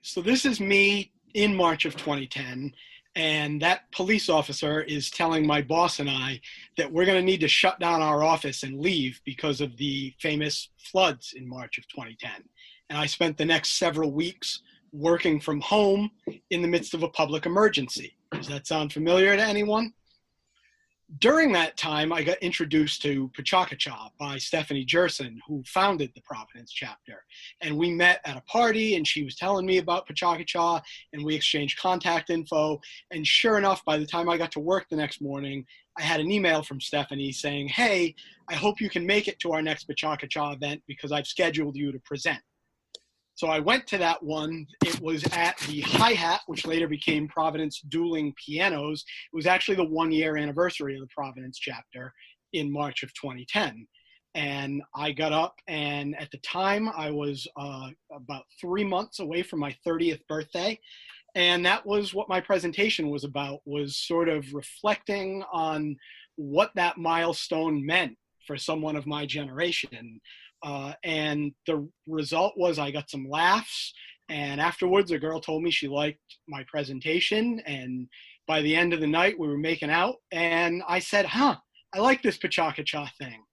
So this is me in March of 2010, and that police officer is telling my boss and I that we're going to need to shut down our office and leave because of the famous floods in March of 2010. And I spent the next several weeks working from home in the midst of a public emergency. Does that sound familiar to anyone? During that time, I got introduced to PechaKucha by Stephanie Gerson, who founded the Providence chapter. And we met at a party, and she was telling me about PechaKucha, and we exchanged contact info. And sure enough, by the time I got to work the next morning, I had an email from Stephanie saying, "Hey, I hope you can make it to our next PechaKucha event because I've scheduled you to present." So I went to that one. It was at the Hi-Hat, which later became Providence Dueling Pianos. It was actually the 1-year anniversary of the Providence chapter in March of 2010. And I got up, and at the time I was about 3 months away from my 30th birthday. And that was what my presentation was about, was sort of reflecting on what that milestone meant for someone of my generation. And the result was I got some laughs, and afterwards a girl told me she liked my presentation, and by the end of the night we were making out, and I said, I like this PechaKucha thing.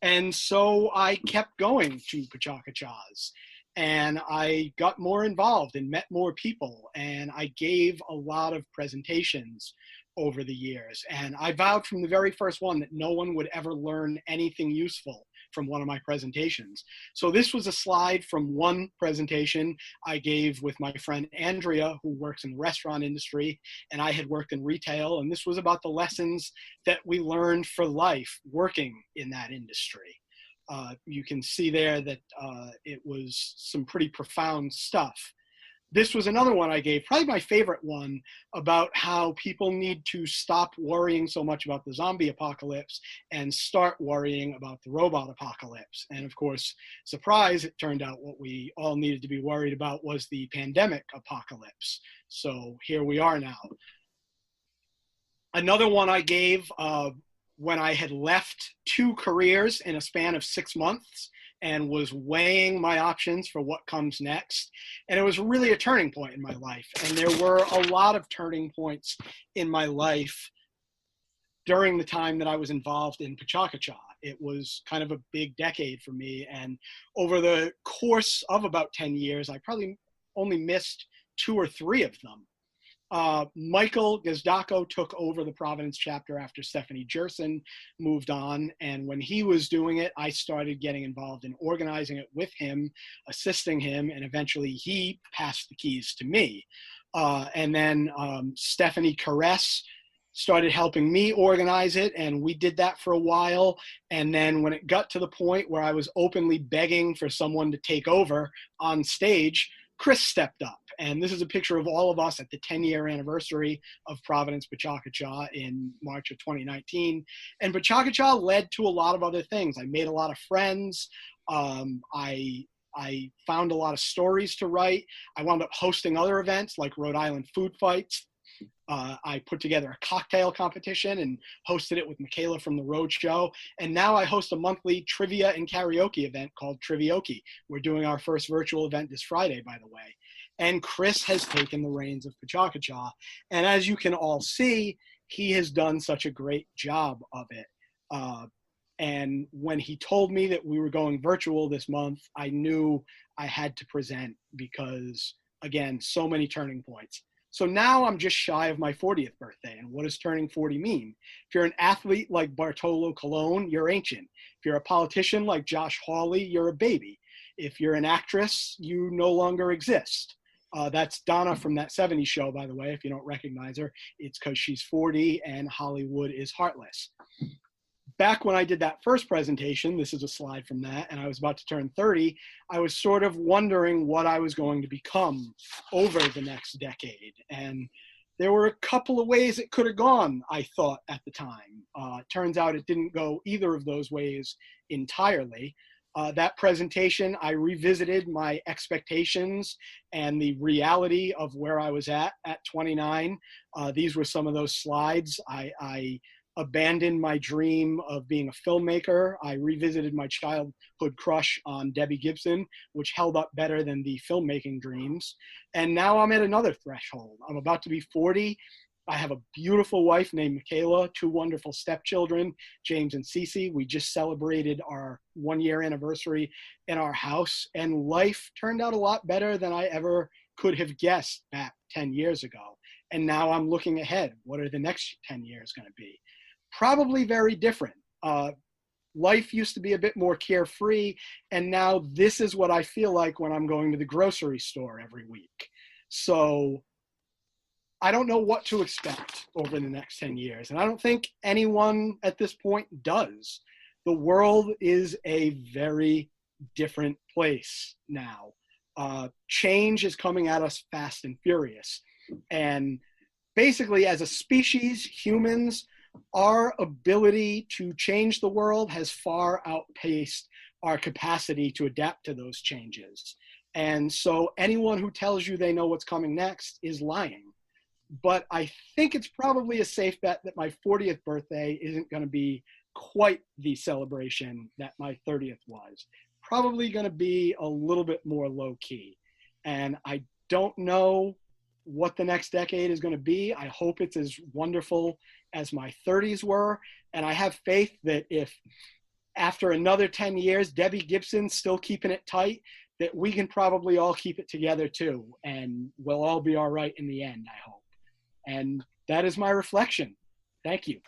And so I kept going to PechaKuchas, and I got more involved and met more people, and I gave a lot of presentations over the years. And I vowed from the very first one that no one would ever learn anything useful from one of my presentations. So this was a slide from one presentation I gave with my friend Andrea, who works in the restaurant industry, and I had worked in retail. And this was about the lessons that we learned for life working in that industry. You can see there that it was some pretty profound stuff. This was another one I gave, probably my favorite one, about how people need to stop worrying so much about the zombie apocalypse and start worrying about the robot apocalypse. And of course, surprise, it turned out what we all needed to be worried about was the pandemic apocalypse. So here we are now. Another one I gave when I had left 2 careers in a span of 6 months and was weighing my options for what comes next. And it was really a turning point in my life. And there were a lot of turning points in my life during the time that I was involved in PechaKucha. It was kind of a big decade for me. And over the course of about 10 years, I probably only missed 2 or 3 of them. Michael Gazdaco took over the Providence chapter after Stephanie Gerson moved on. And when he was doing it, I started getting involved in organizing it with him, assisting him, and eventually he passed the keys to me. And then Stephanie Caress started helping me organize it, and we did that for a while. And then when it got to the point where I was openly begging for someone to take over on stage, Chris stepped up. And this is a picture of all of us at the 10-year anniversary of Providence PechaKucha in March of 2019. And PechaKucha led to a lot of other things. I made a lot of friends. I found a lot of stories to write. I wound up hosting other events like Rhode Island Food Fights. I put together a cocktail competition and hosted it with Michaela from the Road Show. And now I host a monthly trivia and karaoke event called Trivioki. We're doing our first virtual event this Friday, by the way. And Chris has taken the reins of PechaKucha. And as you can all see, he has done such a great job of it. And when he told me that we were going virtual this month, I knew I had to present because, again, so many turning points. So now I'm just shy of my 40th birthday. And what does turning 40 mean? If you're an athlete like Bartolo Colon, you're ancient. If you're a politician like Josh Hawley, you're a baby. If you're an actress, you no longer exist. That's Donna from That 70s Show, by the way, if you don't recognize her. It's because she's 40 and Hollywood is heartless. Back when I did that first presentation, this is a slide from that, and I was about to turn 30, I was sort of wondering what I was going to become over the next decade. And there were a couple of ways it could have gone, I thought at the time. Turns out it didn't go either of those ways entirely. That presentation, I revisited my expectations and the reality of where I was at 29. These were some of those slides. I abandoned my dream of being a filmmaker. I revisited my childhood crush on Debbie Gibson, which held up better than the filmmaking dreams. And now I'm at another threshold. I'm about to be 40. I have a beautiful wife named Michaela, 2 wonderful stepchildren, James and Cece. We just celebrated our 1-year anniversary in our house, and life turned out a lot better than I ever could have guessed back 10 years ago. And now I'm looking ahead. What are the next 10 years going to be? Probably very different. Life used to be a bit more carefree, and now this is what I feel like when I'm going to the grocery store every week. So I don't know what to expect over the next 10 years, and I don't think anyone at this point does. The world is a very different place now. Change is coming at us fast and furious. And basically, as a species, humans, our ability to change the world has far outpaced our capacity to adapt to those changes. And so anyone who tells you they know what's coming next is lying. But I think it's probably a safe bet that my 40th birthday isn't going to be quite the celebration that my 30th was. Probably going to be a little bit more low key. And I don't know what the next decade is going to be. I hope it's as wonderful as my 30s were. And I have faith that if after another 10 years, Debbie Gibson's still keeping it tight, that we can probably all keep it together too. And we'll all be all right in the end, I hope. And that is my reflection. Thank you.